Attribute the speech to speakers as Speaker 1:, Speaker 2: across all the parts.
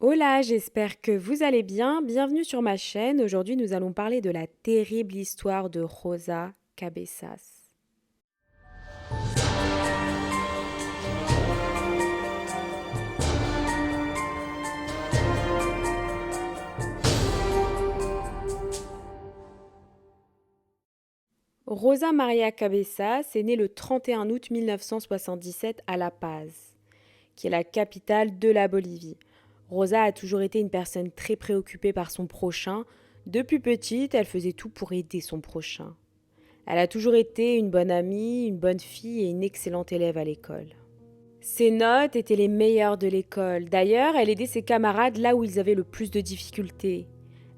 Speaker 1: Hola, j'espère que vous allez bien. Bienvenue sur ma chaîne. Aujourd'hui, nous allons parler de la terrible histoire de Rosa Cabezas. Rosa Maria Cabezas est née le 31 août 1977 à La Paz, qui est la capitale de la Bolivie. Rosa a toujours été une personne très préoccupée par son prochain. Depuis petite, elle faisait tout pour aider son prochain. Elle a toujours été une bonne amie, une bonne fille et une excellente élève à l'école. Ses notes étaient les meilleures de l'école. D'ailleurs, elle aidait ses camarades là où ils avaient le plus de difficultés.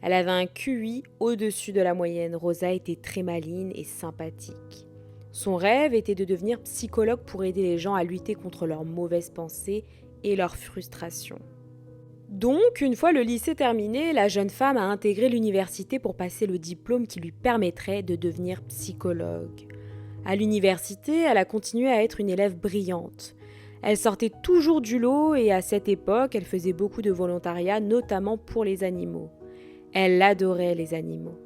Speaker 1: Elle avait un QI au-dessus de la moyenne. Rosa était très maligne et sympathique. Son rêve était de devenir psychologue pour aider les gens à lutter contre leurs mauvaises pensées et leurs frustrations. Donc, une fois le lycée terminé, la jeune femme a intégré l'université pour passer le diplôme qui lui permettrait de devenir psychologue. À l'université, elle a continué à être une élève brillante. Elle sortait toujours du lot et à cette époque, elle faisait beaucoup de volontariat, notamment pour les animaux. Elle adorait les animaux.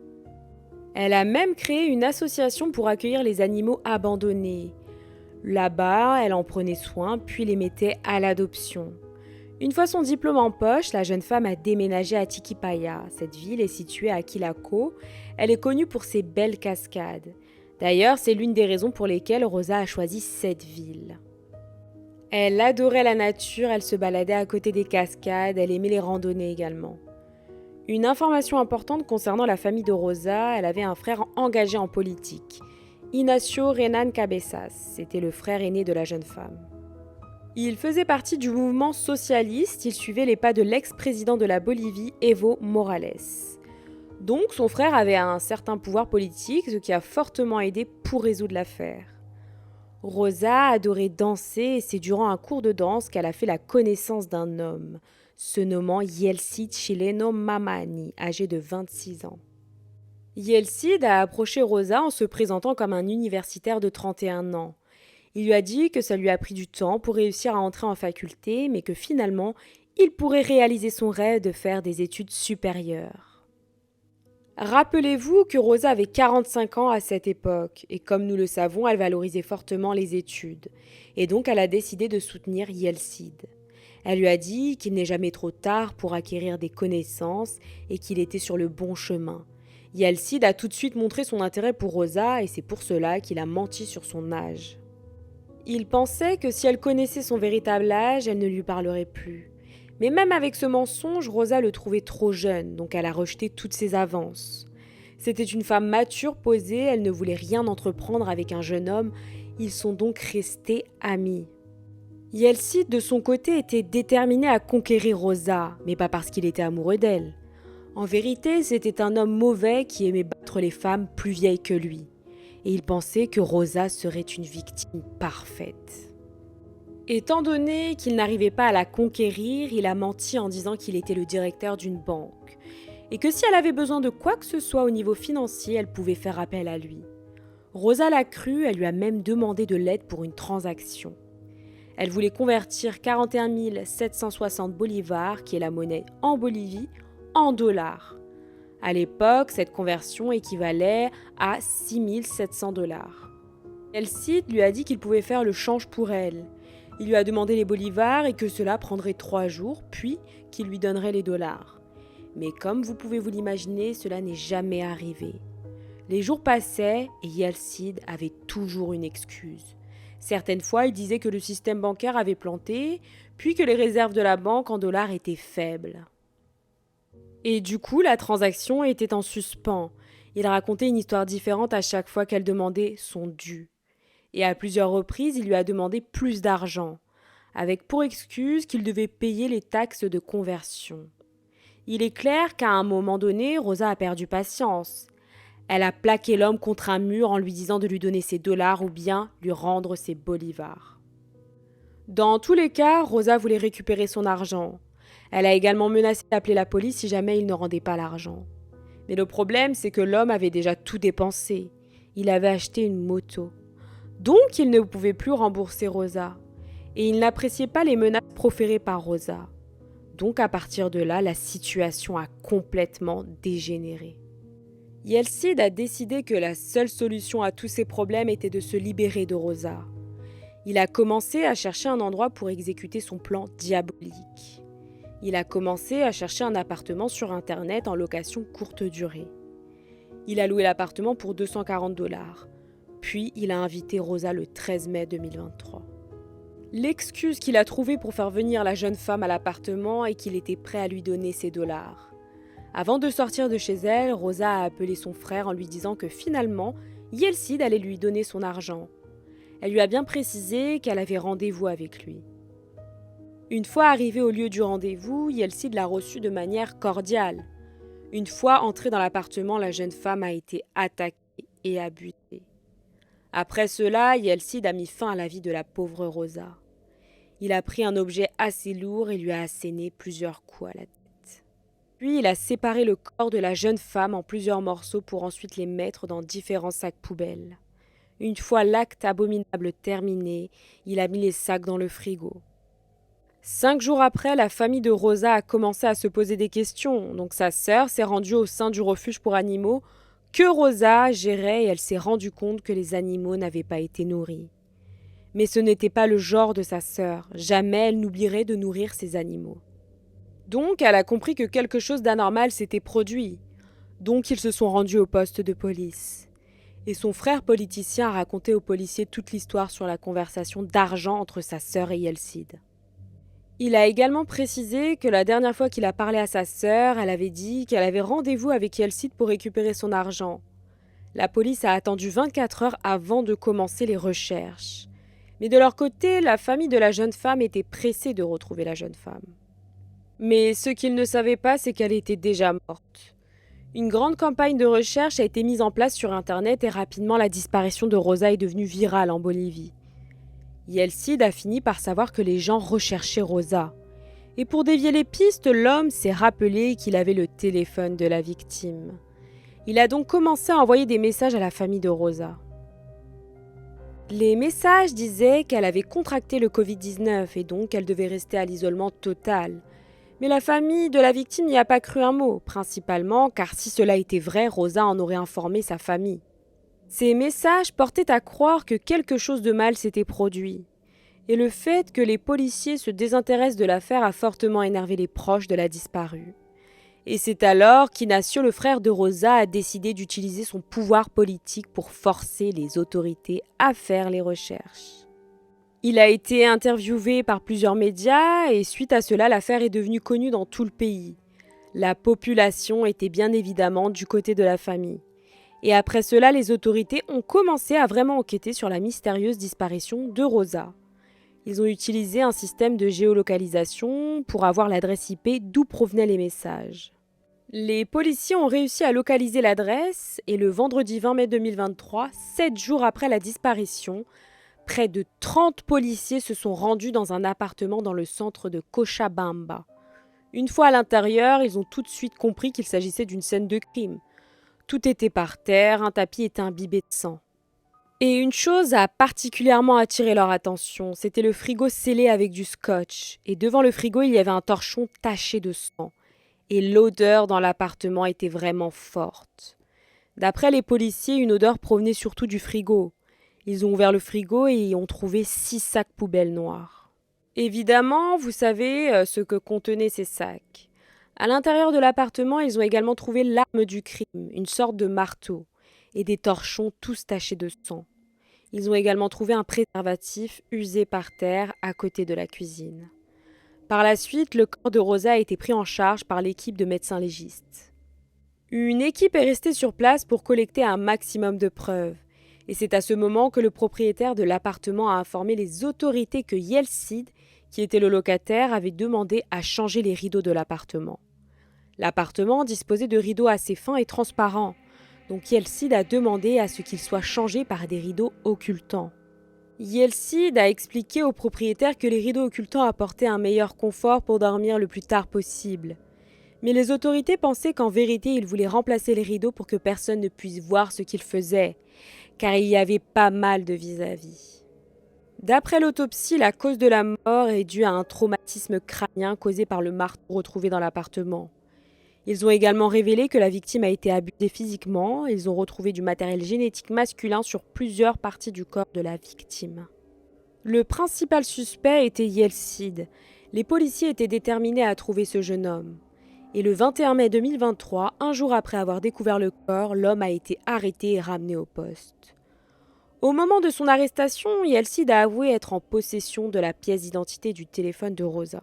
Speaker 1: Elle a même créé une association pour accueillir les animaux abandonnés. Là-bas, elle en prenait soin, puis les mettait à l'adoption. Une fois son diplôme en poche, la jeune femme a déménagé à Tiquipaya. Cette ville est située à Quilaco. Elle est connue pour ses belles cascades. D'ailleurs, c'est l'une des raisons pour lesquelles Rosa a choisi cette ville. Elle adorait la nature, elle se baladait à côté des cascades, elle aimait les randonnées également. Une information importante concernant la famille de Rosa, elle avait un frère engagé en politique. Ignacio Renan Cabezas, c'était le frère aîné de la jeune femme. Il faisait partie du mouvement socialiste, il suivait les pas de l'ex-président de la Bolivie, Evo Morales. Donc son frère avait un certain pouvoir politique, ce qui a fortement aidé pour résoudre l'affaire. Rosa adorait danser et c'est durant un cours de danse qu'elle a fait la connaissance d'un homme, se nommant Yeltsin Chileno Mamani, âgé de 26 ans. Yeltsin a approché Rosa en se présentant comme un universitaire de 31 ans. Il lui a dit que ça lui a pris du temps pour réussir à entrer en faculté, mais que finalement, il pourrait réaliser son rêve de faire des études supérieures. Rappelez-vous que Rosa avait 45 ans à cette époque, et comme nous le savons, elle valorisait fortement les études, et donc elle a décidé de soutenir Yeltsin. Elle lui a dit qu'il n'est jamais trop tard pour acquérir des connaissances et qu'il était sur le bon chemin. Yeltsin a tout de suite montré son intérêt pour Rosa et c'est pour cela qu'il a menti sur son âge. Il pensait que si elle connaissait son véritable âge, elle ne lui parlerait plus. Mais même avec ce mensonge, Rosa le trouvait trop jeune, donc elle a rejeté toutes ses avances. C'était une femme mature, posée, elle ne voulait rien entreprendre avec un jeune homme, ils sont donc restés amis. Yeltsin, de son côté, était déterminé à conquérir Rosa, mais pas parce qu'il était amoureux d'elle. En vérité, c'était un homme mauvais qui aimait battre les femmes plus vieilles que lui. Et il pensait que Rosa serait une victime parfaite. Étant donné qu'il n'arrivait pas à la conquérir, il a menti en disant qu'il était le directeur d'une banque et que si elle avait besoin de quoi que ce soit au niveau financier, elle pouvait faire appel à lui. Rosa l'a cru, elle lui a même demandé de l'aide pour une transaction. Elle voulait convertir 41 760 bolivars, qui est la monnaie en Bolivie, en dollars. À l'époque, cette conversion équivalait à 6 700 dollars. Yeltsin lui a dit qu'il pouvait faire le change pour elle. Il lui a demandé les bolivars et que cela prendrait 3 jours, puis qu'il lui donnerait les dollars. Mais comme vous pouvez vous l'imaginer, cela n'est jamais arrivé. Les jours passaient et Yeltsin avait toujours une excuse. Certaines fois, il disait que le système bancaire avait planté, puis que les réserves de la banque en dollars étaient faibles. Et du coup, la transaction était en suspens. Il racontait une histoire différente à chaque fois qu'elle demandait son dû. Et à plusieurs reprises, il lui a demandé plus d'argent, avec pour excuse qu'il devait payer les taxes de conversion. Il est clair qu'à un moment donné, Rosa a perdu patience. Elle a plaqué l'homme contre un mur en lui disant de lui donner ses dollars ou bien lui rendre ses bolivars. Dans tous les cas, Rosa voulait récupérer son argent. Elle a également menacé d'appeler la police si jamais il ne rendait pas l'argent. Mais le problème, c'est que l'homme avait déjà tout dépensé. Il avait acheté une moto. Donc, il ne pouvait plus rembourser Rosa. Et il n'appréciait pas les menaces proférées par Rosa. Donc à partir de là, la situation a complètement dégénéré. Yeltsin a décidé que la seule solution à tous ces problèmes était de se libérer de Rosa. Il a commencé à chercher un endroit pour exécuter son plan diabolique. Il a commencé à chercher un appartement sur Internet en location courte durée. Il a loué l'appartement pour 240 $. Puis il a invité Rosa le 13 mai 2023. L'excuse qu'il a trouvée pour faire venir la jeune femme à l'appartement est qu'il était prêt à lui donner ses dollars. Avant de sortir de chez elle, Rosa a appelé son frère en lui disant que finalement, Yeltsin allait lui donner son argent. Elle lui a bien précisé qu'elle avait rendez-vous avec lui. Une fois arrivée au lieu du rendez-vous, Yeltsin l'a reçue de manière cordiale. Une fois entrée dans l'appartement, la jeune femme a été attaquée et abusée. Après cela, Yeltsin a mis fin à la vie de la pauvre Rosa. Il a pris un objet assez lourd et lui a asséné plusieurs coups à la tête. Puis il a séparé le corps de la jeune femme en plusieurs morceaux pour ensuite les mettre dans différents sacs poubelles. Une fois l'acte abominable terminé, il a mis les sacs dans le frigo. 5 jours après, la famille de Rosa a commencé à se poser des questions. Donc sa sœur s'est rendue au sein du refuge pour animaux que Rosa gérait et elle s'est rendue compte que les animaux n'avaient pas été nourris. Mais ce n'était pas le genre de sa sœur. Jamais elle n'oublierait de nourrir ses animaux. Donc elle a compris que quelque chose d'anormal s'était produit. Donc ils se sont rendus au poste de police. Et son frère politicien a raconté aux policiers toute l'histoire sur la conversation d'argent entre sa sœur et Yeltsin. Il a également précisé que la dernière fois qu'il a parlé à sa sœur, elle avait dit qu'elle avait rendez-vous avec Yeltsin pour récupérer son argent. La police a attendu 24 heures avant de commencer les recherches. Mais de leur côté, la famille de la jeune femme était pressée de retrouver la jeune femme. Mais ce qu'ils ne savaient pas, c'est qu'elle était déjà morte. Une grande campagne de recherche a été mise en place sur Internet et rapidement la disparition de Rosa est devenue virale en Bolivie. Yeltsin a fini par savoir que les gens recherchaient Rosa. Et pour dévier les pistes, l'homme s'est rappelé qu'il avait le téléphone de la victime. Il a donc commencé à envoyer des messages à la famille de Rosa. Les messages disaient qu'elle avait contracté le Covid-19 et donc qu'elle devait rester à l'isolement total. Mais la famille de la victime n'y a pas cru un mot, principalement car si cela était vrai, Rosa en aurait informé sa famille. Ces messages portaient à croire que quelque chose de mal s'était produit. Et le fait que les policiers se désintéressent de l'affaire a fortement énervé les proches de la disparue. Et c'est alors qu'Ignacio, le frère de Rosa, a décidé d'utiliser son pouvoir politique pour forcer les autorités à faire les recherches. Il a été interviewé par plusieurs médias et suite à cela, l'affaire est devenue connue dans tout le pays. La population était bien évidemment du côté de la famille. Et après cela, les autorités ont commencé à vraiment enquêter sur la mystérieuse disparition de Rosa. Ils ont utilisé un système de géolocalisation pour avoir l'adresse IP d'où provenaient les messages. Les policiers ont réussi à localiser l'adresse et le vendredi 20 mai 2023, 7 jours après la disparition, près de 30 policiers se sont rendus dans un appartement dans le centre de Cochabamba. Une fois à l'intérieur, ils ont tout de suite compris qu'il s'agissait d'une scène de crime. Tout était par terre, un tapis était imbibé de sang. Et une chose a particulièrement attiré leur attention, c'était le frigo scellé avec du scotch. Et devant le frigo, il y avait un torchon taché de sang. Et l'odeur dans l'appartement était vraiment forte. D'après les policiers, une odeur provenait surtout du frigo. Ils ont ouvert le frigo et y ont trouvé 6 sacs poubelles noirs. Évidemment, vous savez ce que contenaient ces sacs. À l'intérieur de l'appartement, ils ont également trouvé l'arme du crime, une sorte de marteau, et des torchons tous tachés de sang. Ils ont également trouvé un préservatif usé par terre à côté de la cuisine. Par la suite, le corps de Rosa a été pris en charge par l'équipe de médecins légistes. Une équipe est restée sur place pour collecter un maximum de preuves. Et c'est à ce moment que le propriétaire de l'appartement a informé les autorités que Yeltsin, qui était le locataire, avait demandé à changer les rideaux de l'appartement. L'appartement disposait de rideaux assez fins et transparents, donc Yeltsin a demandé à ce qu'ils soient changés par des rideaux occultants. Yeltsin a expliqué au propriétaire que les rideaux occultants apportaient un meilleur confort pour dormir le plus tard possible. Mais les autorités pensaient qu'en vérité, il voulait remplacer les rideaux pour que personne ne puisse voir ce qu'il faisait, car il y avait pas mal de vis-à-vis. D'après l'autopsie, la cause de la mort est due à un traumatisme crânien causé par le marteau retrouvé dans l'appartement. Ils ont également révélé que la victime a été abusée physiquement. Ils ont retrouvé du matériel génétique masculin sur plusieurs parties du corps de la victime. Le principal suspect était Yeltsin. Les policiers étaient déterminés à trouver ce jeune homme. Et le 21 mai 2023, un jour après avoir découvert le corps, l'homme a été arrêté et ramené au poste. Au moment de son arrestation, Yeltsin a avoué être en possession de la pièce d'identité du téléphone de Rosa.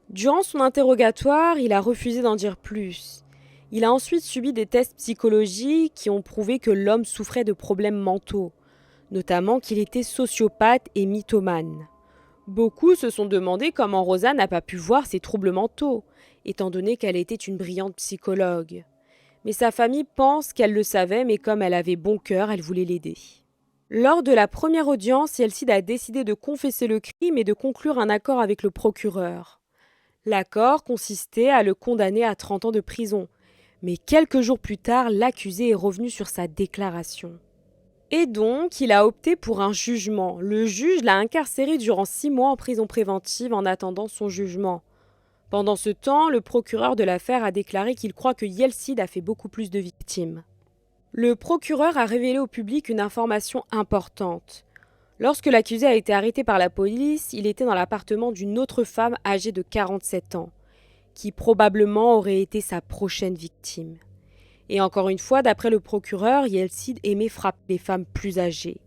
Speaker 1: Durant son interrogatoire, il a refusé d'en dire plus. Il a ensuite subi des tests psychologiques qui ont prouvé que l'homme souffrait de problèmes mentaux, notamment qu'il était sociopathe et mythomane. Beaucoup se sont demandé comment Rosa n'a pas pu voir ses troubles mentaux, étant donné qu'elle était une brillante psychologue. Mais sa famille pense qu'elle le savait, mais comme elle avait bon cœur, elle voulait l'aider. Lors de la première audience, Yeltsin a décidé de confesser le crime et de conclure un accord avec le procureur. L'accord consistait à le condamner à 30 ans de prison. Mais quelques jours plus tard, l'accusé est revenu sur sa déclaration. Et donc, il a opté pour un jugement. Le juge l'a incarcéré durant 6 mois en prison préventive en attendant son jugement. Pendant ce temps, le procureur de l'affaire a déclaré qu'il croit que Yeltsin a fait beaucoup plus de victimes. Le procureur a révélé au public une information importante. Lorsque l'accusé a été arrêté par la police, il était dans l'appartement d'une autre femme âgée de 47 ans, qui probablement aurait été sa prochaine victime. Et encore une fois, d'après le procureur, Yeltsin aimait frapper les femmes plus âgées.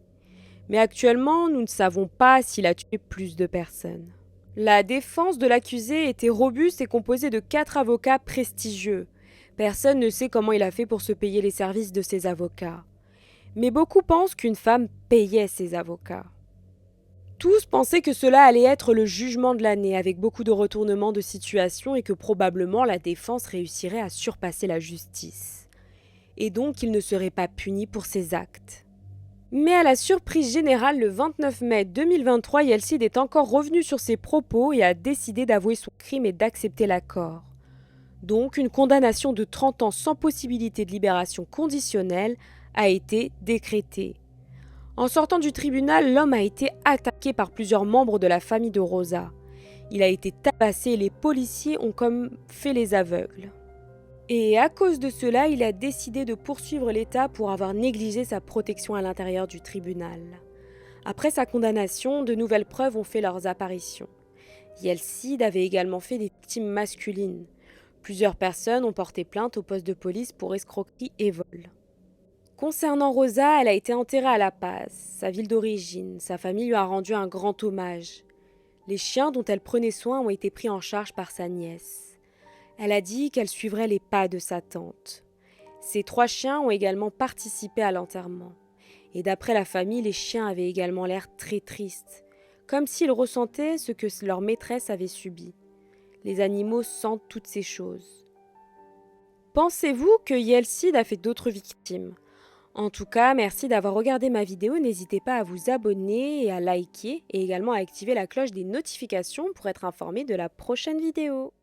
Speaker 1: Mais actuellement, nous ne savons pas s'il a tué plus de personnes. La défense de l'accusé était robuste et composée de 4 avocats prestigieux. Personne ne sait comment il a fait pour se payer les services de ses avocats. Mais beaucoup pensent qu'une femme payait ses avocats. Tous pensaient que cela allait être le jugement de l'année, avec beaucoup de retournements de situation et que probablement la défense réussirait à surpasser la justice. Et donc il ne serait pas puni pour ses actes. Mais à la surprise générale, le 29 mai 2023, Yeltsin est encore revenu sur ses propos et a décidé d'avouer son crime et d'accepter l'accord. Donc une condamnation de 30 ans sans possibilité de libération conditionnelle a été décrétée. En sortant du tribunal, l'homme a été attaqué par plusieurs membres de la famille de Rosa. Il a été tabassé et les policiers ont comme fait les aveugles. Et à cause de cela, il a décidé de poursuivre l'État pour avoir négligé sa protection à l'intérieur du tribunal. Après sa condamnation, de nouvelles preuves ont fait leurs apparitions. Yeltsin avait également fait des victimes masculines. Plusieurs personnes ont porté plainte au poste de police pour escroquerie et vol. Concernant Rosa, elle a été enterrée à La Paz, sa ville d'origine. Sa famille lui a rendu un grand hommage. Les chiens dont elle prenait soin ont été pris en charge par sa nièce. Elle a dit qu'elle suivrait les pas de sa tante. Ces 3 chiens ont également participé à l'enterrement. Et d'après la famille, les chiens avaient également l'air très tristes, comme s'ils ressentaient ce que leur maîtresse avait subi. Les animaux sentent toutes ces choses. Pensez-vous que Yeltsin a fait d'autres victimes ? En tout cas, merci d'avoir regardé ma vidéo. N'hésitez pas à vous abonner et à liker et également à activer la cloche des notifications pour être informé de la prochaine vidéo.